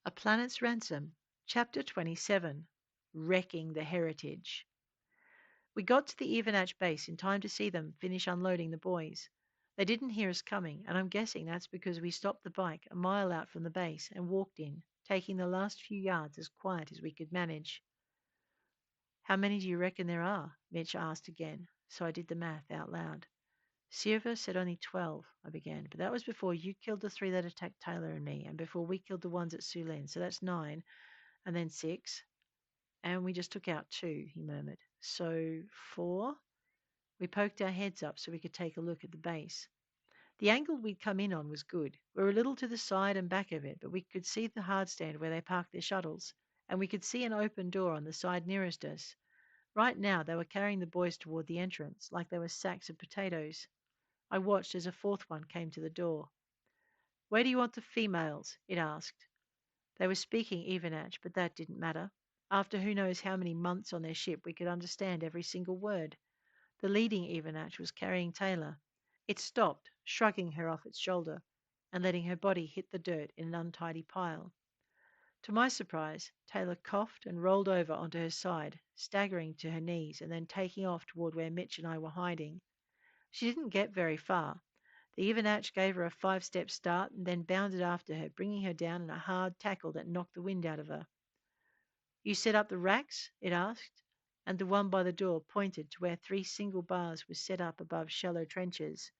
A Planet's Ransom, Chapter 27, Wrecking the Heritage. We got to the Evenach base in time to see them finish unloading the boys. They didn't hear us coming, and I'm guessing that's because we stopped the bike a mile out from the base and walked in, taking the last few yards as quiet as we could manage. How many do you reckon there are? Mitch asked again, so I did the math out loud. Silver said only 12, I began, but that was before you killed the three that attacked Taylor and me, and before we killed the ones at Sulin, so that's 9, and then 6. And we just took out 2, he murmured. So 4? We poked our heads up so we could take a look at the base. The angle we'd come in on was good. We were a little to the side and back of it, but we could see the hard stand where they parked their shuttles, and we could see an open door on the side nearest us. Right now they were carrying the boys toward the entrance, like they were sacks of potatoes. I watched as a fourth one came to the door. Where do you want the females? It asked. They were speaking Evenach, but that didn't matter. After who knows how many months on their ship, we could understand every single word. The leading Evenach was carrying Taylor. It stopped, shrugging her off its shoulder and letting her body hit the dirt in an untidy pile. To my surprise, Taylor coughed and rolled over onto her side, staggering to her knees and then taking off toward where Mitch and I were hiding. She didn't get very far. The Evenach gave her a 5-step start and then bounded after her, bringing her down in a hard tackle that knocked the wind out of her. You set up the racks? It asked, and the one by the door pointed to where 3 single bars were set up above shallow trenches.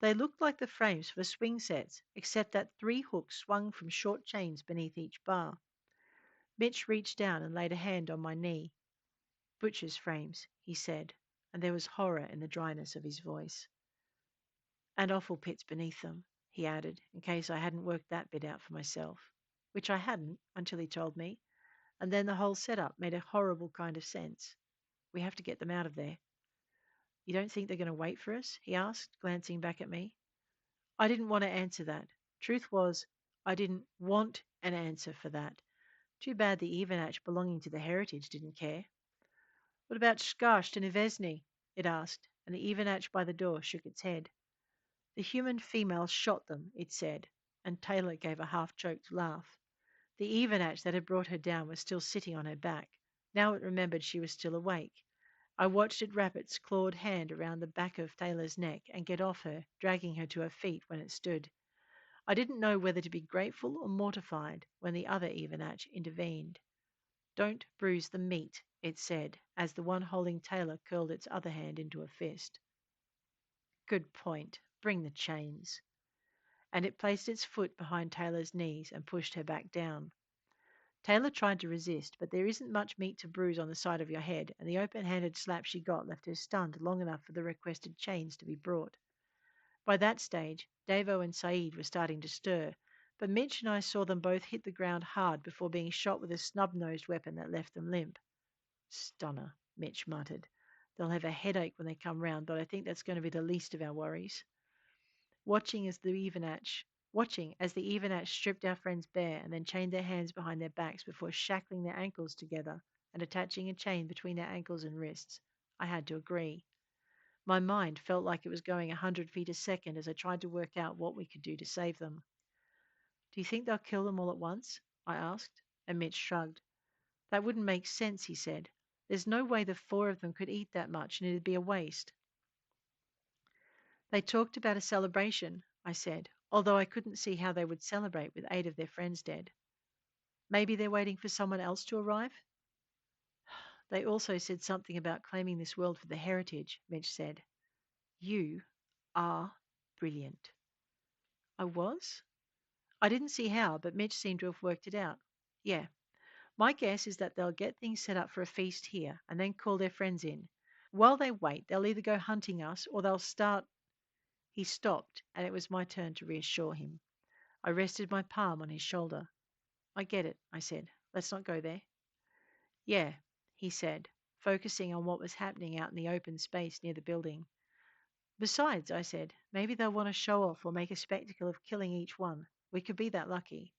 They looked like the frames for swing sets, except that 3 hooks swung from short chains beneath each bar. Mitch reached down and laid a hand on my knee. Butcher's frames, he said, and there was horror in the dryness of his voice. And offal pits beneath them, he added, in case I hadn't worked that bit out for myself. Which I hadn't, until he told me, and then the whole setup made a horrible kind of sense. We have to get them out of there. You don't think they're going to wait for us? He asked, glancing back at me. I didn't want to answer that. Truth was, I didn't want an answer for that. Too bad the Evenach belonging to the Heritage didn't care. What about Skarsht and Ivesny? It asked, and the Evenach by the door shook its head. The human female shot them, it said, and Taylor gave a half-choked laugh. The Evenach that had brought her down was still sitting on her back. Now it remembered she was still awake. I watched it wrap its clawed hand around the back of Taylor's neck and get off her, dragging her to her feet when it stood. I didn't know whether to be grateful or mortified when the other Evenach intervened. Don't bruise the meat, it said, as the one holding Taylor curled its other hand into a fist. Good point. Bring the chains. And it placed its foot behind Taylor's knees and pushed her back down. Taylor tried to resist, but there isn't much meat to bruise on the side of your head, and the open-handed slap she got left her stunned long enough for the requested chains to be brought. By that stage, Davo and Saeed were starting to stir, but Mitch and I saw them both hit the ground hard before being shot with a snub-nosed weapon that left them limp. Stunner, Mitch muttered. They'll have a headache when they come round, but I think that's going to be the least of our worries. Watching as the Evenach stripped our friends bare and then chained their hands behind their backs before shackling their ankles together and attaching a chain between their ankles and wrists, I had to agree. My mind felt like it was going 100 feet a second as I tried to work out what we could do to save them. Do you think they'll kill them all at once? I asked, and Mitch shrugged. That wouldn't make sense, he said. There's no way the 4 of them could eat that much, and it'd be a waste. They talked about a celebration, I said, although I couldn't see how they would celebrate with 8 of their friends dead. Maybe they're waiting for someone else to arrive? They also said something about claiming this world for the heritage, Mitch said. You are brilliant. I was? I didn't see how, but Mitch seemed to have worked it out. Yeah. My guess is that they'll get things set up for a feast here and then call their friends in. While they wait, they'll either go hunting us or they'll start. He stopped, and it was my turn to reassure him. I rested my palm on his shoulder. I get it, I said. Let's not go there. Yeah, he said, focusing on what was happening out in the open space near the building. Besides, I said, maybe they'll want to show off or make a spectacle of killing each one. We could be that lucky.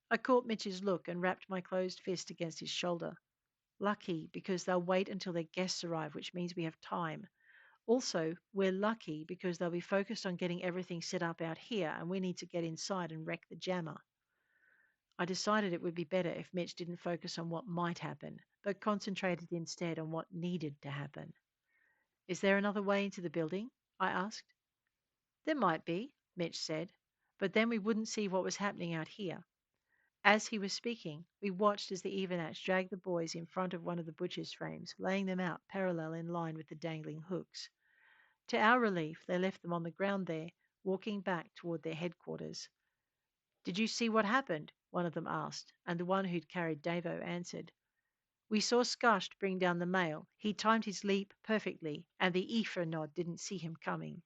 I caught Mitch's look and rapped my closed fist against his shoulder. Lucky because they'll wait until their guests arrive, which means we have time. Also, we're lucky because they'll be focused on getting everything set up out here and we need to get inside and wreck the jammer. I decided it would be better if Mitch didn't focus on what might happen, but concentrated instead on what needed to happen. Is there another way into the building? I asked. There might be, Mitch said, but then we wouldn't see what was happening out here. As he was speaking, we watched as the Evernatch dragged the boys in front of one of the butcher's frames, laying them out parallel in line with the dangling hooks. To our relief, they left them on the ground there, walking back toward their headquarters. Did you see what happened? One of them asked, and the one who'd carried Davo answered. We saw Skust bring down the mail. He timed his leap perfectly, and the Ephernod didn't see him coming.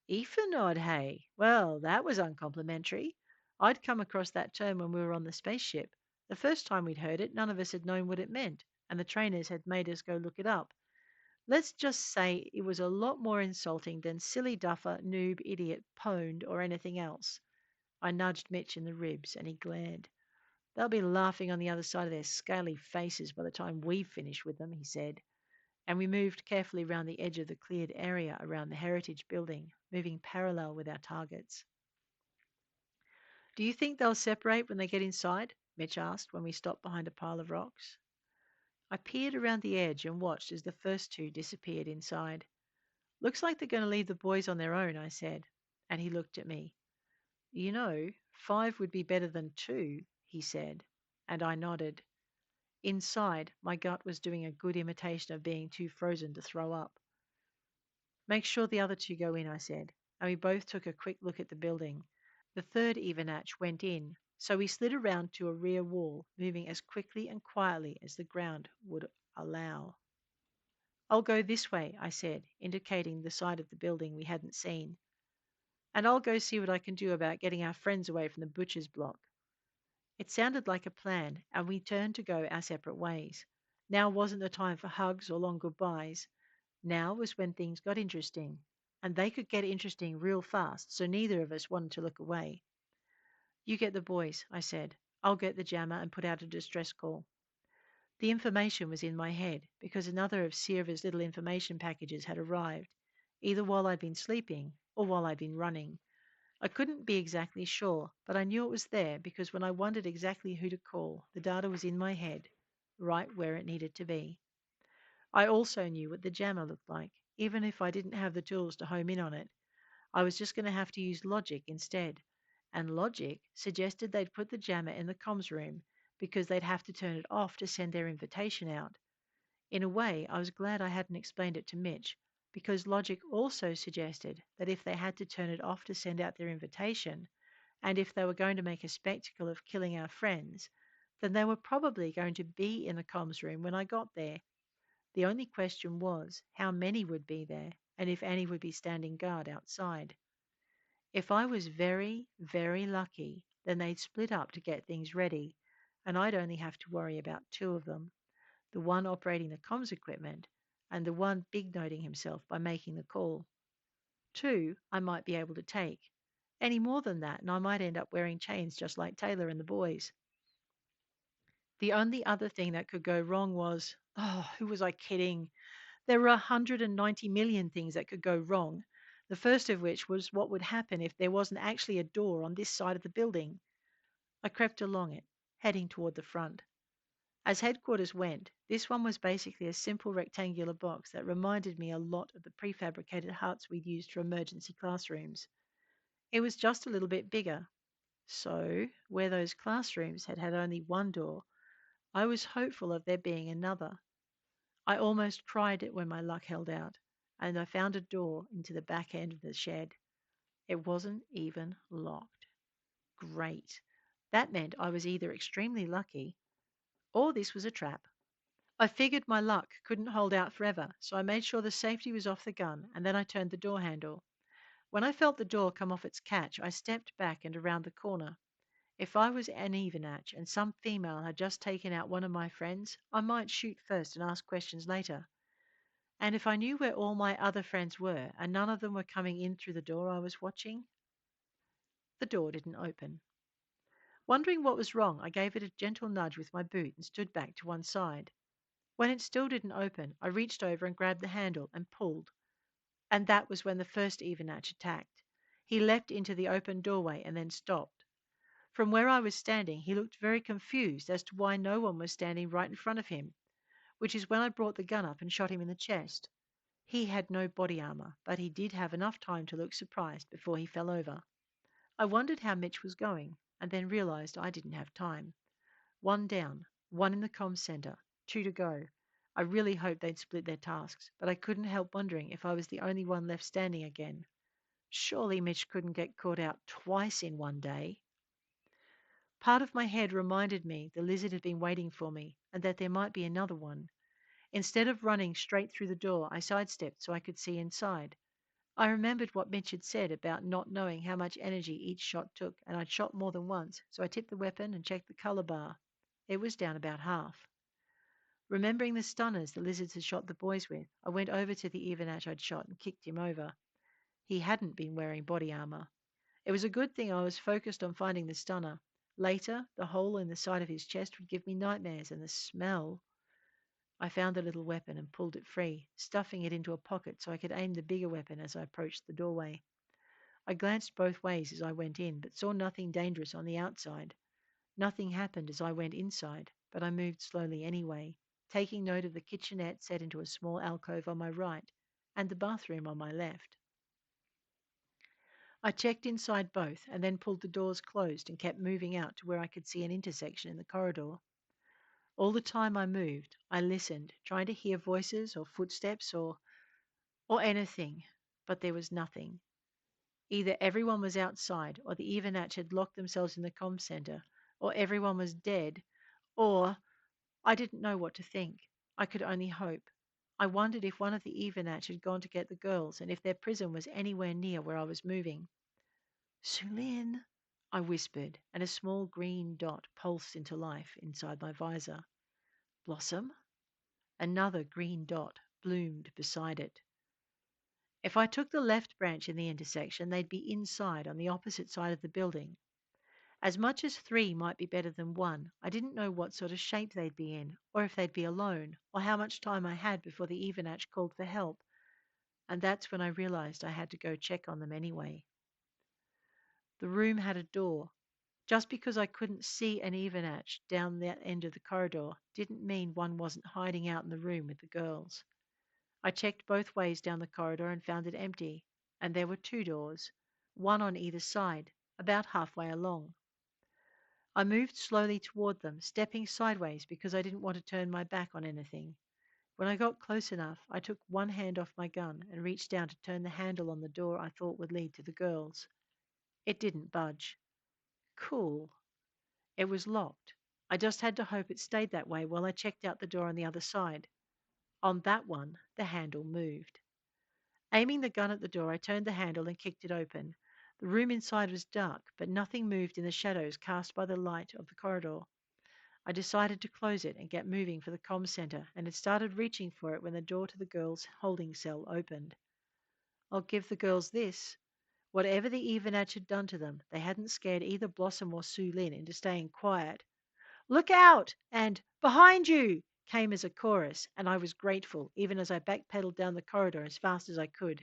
Ephernod, hey? Well, that was uncomplimentary. I'd come across that term when we were on the spaceship. The first time we'd heard it, none of us had known what it meant, and the trainers had made us go look it up. Let's just say it was a lot more insulting than silly duffer, noob, idiot, pwned, or anything else. I nudged Mitch in the ribs, and he glared. They'll be laughing on the other side of their scaly faces by the time we've finished with them, he said. And we moved carefully round the edge of the cleared area around the heritage building, moving parallel with our targets. Do you think they'll separate when they get inside? Mitch asked when we stopped behind a pile of rocks. I peered around the edge and watched as the first two disappeared inside. Looks like they're going to leave the boys on their own, I said, and he looked at me. You know, 5 would be better than 2, he said, and I nodded. Inside, my gut was doing a good imitation of being too frozen to throw up. Make sure the other two go in, I said, and we both took a quick look at the building. The third Evernatch went in, so we slid around to a rear wall, moving as quickly and quietly as the ground would allow. I'll go this way, I said, indicating the side of the building we hadn't seen. And I'll go see what I can do about getting our friends away from the butcher's block. It sounded like a plan, and we turned to go our separate ways. Now wasn't the time for hugs or long goodbyes. Now was when things got interesting, and they could get interesting real fast, so neither of us wanted to look away. You get the boys, I said. I'll get the jammer and put out a distress call. The information was in my head because another of Sierra's little information packages had arrived, either while I'd been sleeping or while I'd been running. I couldn't be exactly sure, but I knew it was there because when I wondered exactly who to call, the data was in my head, right where it needed to be. I also knew what the jammer looked like, even if I didn't have the tools to home in on it. I was just going to have to use logic instead. And logic suggested they'd put the jammer in the comms room because they'd have to turn it off to send their invitation out. In a way, I was glad I hadn't explained it to Mitch, because logic also suggested that if they had to turn it off to send out their invitation, and if they were going to make a spectacle of killing our friends, then they were probably going to be in the comms room when I got there. The only question was how many would be there, and if any would be standing guard outside. If I was very, very lucky, then they'd split up to get things ready, and I'd only have to worry about 2 of them, the one operating the comms equipment and the one big noting himself by making the call. 2 I might be able to take. Any more than that, and I might end up wearing chains just like Taylor and the boys. The only other thing that could go wrong was, oh, who was I kidding? There were 190 million things that could go wrong. The first of which was what would happen if there wasn't actually a door on this side of the building. I crept along it, heading toward the front. As headquarters went, this one was basically a simple rectangular box that reminded me a lot of the prefabricated huts we'd used for emergency classrooms. It was just a little bit bigger. So, where those classrooms had had only one door, I was hopeful of there being another. I almost cried it when my luck held out, and I found a door into the back end of the shed. It wasn't even locked. Great. That meant I was either extremely lucky or this was a trap. I figured my luck couldn't hold out forever, so I made sure the safety was off the gun and then I turned the door handle. When I felt the door come off its catch, I stepped back and around the corner. If I was an Evernatch and some female had just taken out one of my friends, I might shoot first and ask questions later. And if I knew where all my other friends were and none of them were coming in through the door I was watching, the door didn't open. Wondering what was wrong, I gave it a gentle nudge with my boot and stood back to one side. When it still didn't open, I reached over and grabbed the handle and pulled. And that was when the first Evernatch attacked. He leapt into the open doorway and then stopped. From where I was standing, he looked very confused as to why no one was standing right in front of him, which is when I brought the gun up and shot him in the chest. He had no body armor, but he did have enough time to look surprised before he fell over. I wondered how Mitch was going, and then realized I didn't have time. One down, one in the comm center, two to go. I really hoped they'd split their tasks, but I couldn't help wondering if I was the only one left standing again. Surely Mitch couldn't get caught out twice in one day. Part of my head reminded me the lizard had been waiting for me and that there might be another one. Instead of running straight through the door, I sidestepped so I could see inside. I remembered what Mitch had said about not knowing how much energy each shot took, and I'd shot more than once, so I tipped the weapon and checked the color bar. It was down about half. Remembering the stunners the lizards had shot the boys with, I went over to the Evenatch I'd shot and kicked him over. He hadn't been wearing body armor. It was a good thing I was focused on finding the stunner. Later, the hole in the side of his chest would give me nightmares, and the smell. I found the little weapon and pulled it free, stuffing it into a pocket so I could aim the bigger weapon as I approached the doorway. I glanced both ways as I went in, but saw nothing dangerous on the outside. Nothing happened as I went inside, but I moved slowly anyway, taking note of the kitchenette set into a small alcove on my right and the bathroom on my left. I checked inside both and then pulled the doors closed and kept moving out to where I could see an intersection in the corridor. All the time I moved, I listened, trying to hear voices or footsteps or anything, but there was nothing. Either everyone was outside, or the Evenatch had locked themselves in the comm center, or everyone was dead, or I didn't know what to think. I could only hope. I wondered if one of the Evenatch had gone to get the girls and if their prison was anywhere near where I was moving. Sulin, I whispered, and a small green dot pulsed into life inside my visor. Blossom? Another green dot bloomed beside it. If I took the left branch in the intersection, they'd be inside on the opposite side of the building. As much as three might be better than one, I didn't know what sort of shape they'd be in, or if they'd be alone, or how much time I had before the Evenatch called for help, and that's when I realized I had to go check on them anyway. The room had a door. Just because I couldn't see an Evenatch down that end of the corridor didn't mean one wasn't hiding out in the room with the girls. I checked both ways down the corridor and found it empty, and there were two doors, one on either side, about halfway along. I moved slowly toward them, stepping sideways because I didn't want to turn my back on anything. When I got close enough, I took one hand off my gun and reached down to turn the handle on the door I thought would lead to the girls. It didn't budge. Cool. It was locked. I just had to hope it stayed that way while I checked out the door on the other side. On that one, the handle moved. Aiming the gun at the door, I turned the handle and kicked it open. The room inside was dark, but nothing moved in the shadows cast by the light of the corridor. I decided to close it and get moving for the comm center, and had started reaching for it when the door to the girls' holding cell opened. I'll give the girls this. Whatever the Evenatch had done to them, they hadn't scared either Blossom or Sue Lin into staying quiet. Look out! And behind you! Came as a chorus, and I was grateful, even as I backpedaled down the corridor as fast as I could.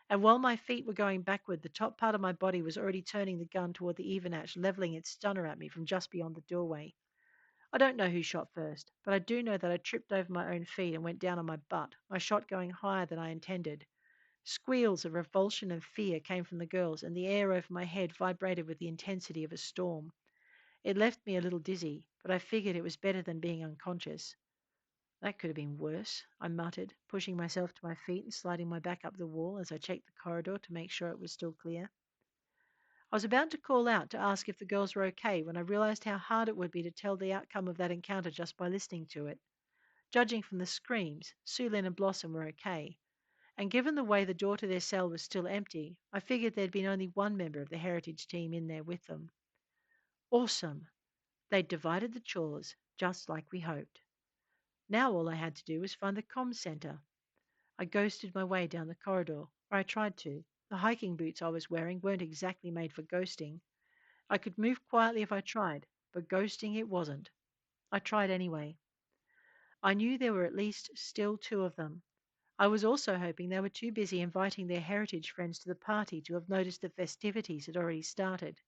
And while my feet were going backward, the top part of my body was already turning the gun toward the Evenatch, leveling its stunner at me from just beyond the doorway. I don't know who shot first, but I do know that I tripped over my own feet and went down on my butt, my shot going higher than I intended. Squeals of revulsion and fear came from the girls, and the air over my head vibrated with the intensity of a storm. It left me a little dizzy, but I figured it was better than being unconscious. That could have been worse, I muttered, pushing myself to my feet and sliding my back up the wall as I checked the corridor to make sure it was still clear. I was about to call out to ask if the girls were okay when I realized how hard it would be to tell the outcome of that encounter just by listening to it. Judging from the screams, Sulin and Blossom were okay, and given the way the door to their cell was still empty, I figured there'd been only one member of the heritage team in there with them. Awesome! They'd divided the chores, just like we hoped. Now all I had to do was find the comm center. I ghosted my way down the corridor, or I tried to. The hiking boots I was wearing weren't exactly made for ghosting. I could move quietly if I tried, but ghosting it wasn't. I tried anyway. I knew there were at least still two of them. I was also hoping they were too busy inviting their heritage friends to the party to have noticed the festivities had already started.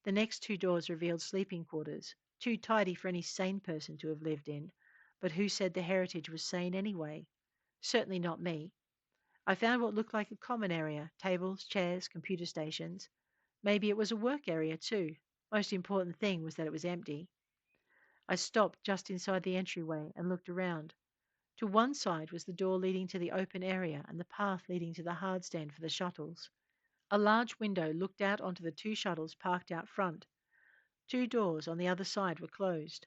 The next two doors revealed sleeping quarters, too tidy for any sane person to have lived in. But who said the heritage was sane anyway? Certainly not me. I found what looked like a common area, tables, chairs, computer stations. Maybe it was a work area too. Most important thing was that it was empty. I stopped just inside the entryway and looked around. To one side was the door leading to the open area and the path leading to the hard stand for the shuttles. A large window looked out onto the two shuttles parked out front. Two doors on the other side were closed.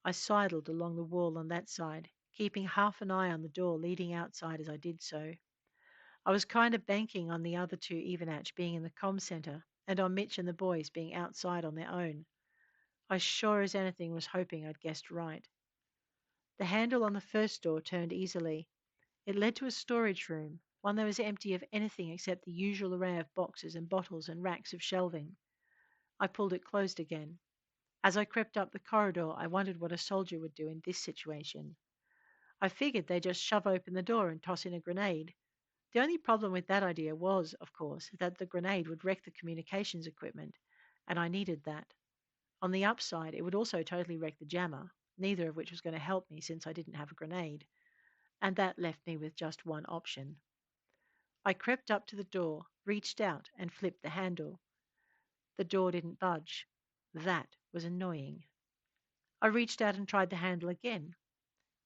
I sidled along the wall on that side, keeping half an eye on the door leading outside as I did so. I was kind of banking on the other two Evenatch being in the comm center and on Mitch and the boys being outside on their own. I sure as anything was hoping I'd guessed right. The handle on the first door turned easily. It led to a storage room, one that was empty of anything except the usual array of boxes and bottles and racks of shelving. I pulled it closed again. As I crept up the corridor, I wondered what a soldier would do in this situation. I figured they'd just shove open the door and toss in a grenade. The only problem with that idea was, of course, that the grenade would wreck the communications equipment, and I needed that. On the upside, it would also totally wreck the jammer, neither of which was going to help me since I didn't have a grenade, and that left me with just one option. I crept up to the door, reached out, and flipped the handle. The door didn't budge. That was annoying. I reached out and tried the handle again.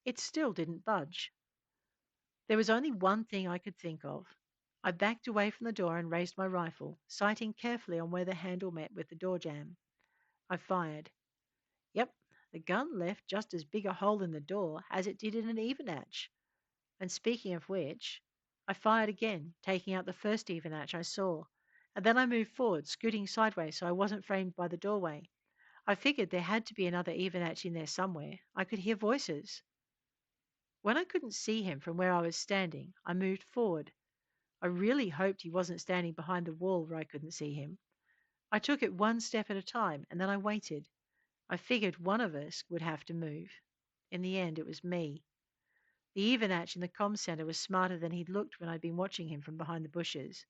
It still didn't budge. There was only one thing I could think of. I backed away from the door and raised my rifle, sighting carefully on where the handle met with the door jamb. I fired. Yep, the gun left just as big a hole in the door as it did in an Evenatch. And speaking of which, I fired again, taking out the first Evenatch I saw, and then I moved forward, scooting sideways so I wasn't framed by the doorway. I figured there had to be another Evenatch in there somewhere. I could hear voices. When I couldn't see him from where I was standing, I moved forward. I really hoped he wasn't standing behind the wall where I couldn't see him. I took it one step at a time, and then I waited. I figured one of us would have to move. In the end, it was me. The Evenatch in the comm center was smarter than he'd looked when I'd been watching him from behind the bushes.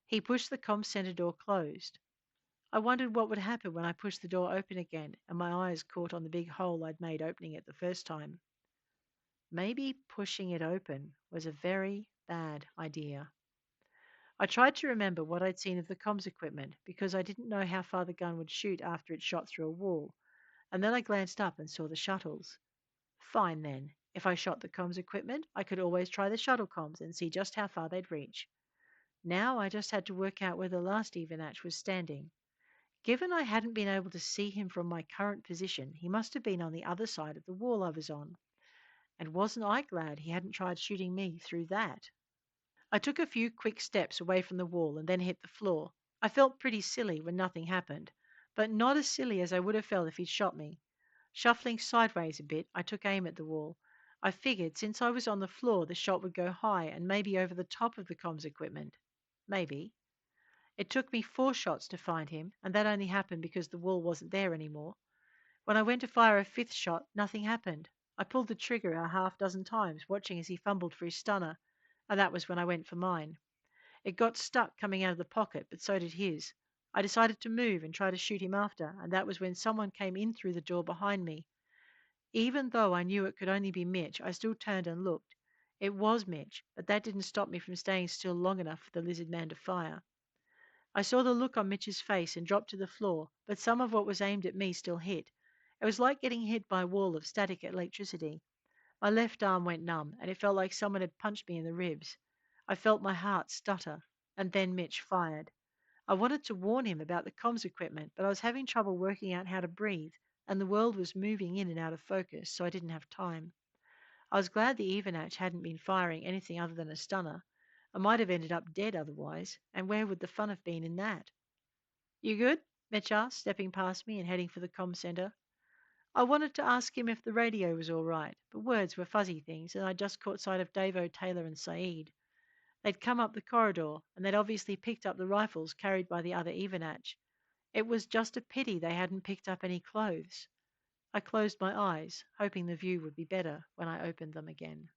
He pushed the comm center door closed. I wondered what would happen when I pushed the door open again and my eyes caught on the big hole I'd made opening it the first time. Maybe pushing it open was a very bad idea. I tried to remember what I'd seen of the comms equipment because I didn't know how far the gun would shoot after it shot through a wall, and then I glanced up and saw the shuttles. Fine then. If I shot the comms equipment, I could always try the shuttle comms and see just how far they'd reach. Now I just had to work out where the last Evenatch was standing. Given I hadn't been able to see him from my current position, he must have been on the other side of the wall I was on. And wasn't I glad he hadn't tried shooting me through that? I took a few quick steps away from the wall and then hit the floor. I felt pretty silly when nothing happened, but not as silly as I would have felt if he'd shot me. Shuffling sideways a bit, I took aim at the wall. I figured since I was on the floor, the shot would go high and maybe over the top of the comms equipment. Maybe. It took me 4 shots to find him, and that only happened because the wall wasn't there anymore. When I went to fire a 5th shot, nothing happened. I pulled the trigger a half dozen times, watching as he fumbled for his stunner, and that was when I went for mine. It got stuck coming out of the pocket, but so did his. I decided to move and try to shoot him after, and that was when someone came in through the door behind me. Even though I knew it could only be Mitch, I still turned and looked. It was Mitch, but that didn't stop me from staying still long enough for the lizard man to fire. I saw the look on Mitch's face and dropped to the floor, but some of what was aimed at me still hit. It was like getting hit by a wall of static electricity. My left arm went numb, and it felt like someone had punched me in the ribs. I felt my heart stutter, and then Mitch fired. I wanted to warn him about the comms equipment, but I was having trouble working out how to breathe, and the world was moving in and out of focus, so I didn't have time. I was glad the Evenatch hadn't been firing anything other than a stunner. I might have ended up dead otherwise, and where would the fun have been in that? You good? Mitch asked, stepping past me and heading for the comm center. I wanted to ask him if the radio was all right, but words were fuzzy things, and I just caught sight of Davo, Taylor, and Saeed. They'd come up the corridor, and they'd obviously picked up the rifles carried by the other Evenatch. It was just a pity they hadn't picked up any clothes. I closed my eyes, hoping the view would be better when I opened them again.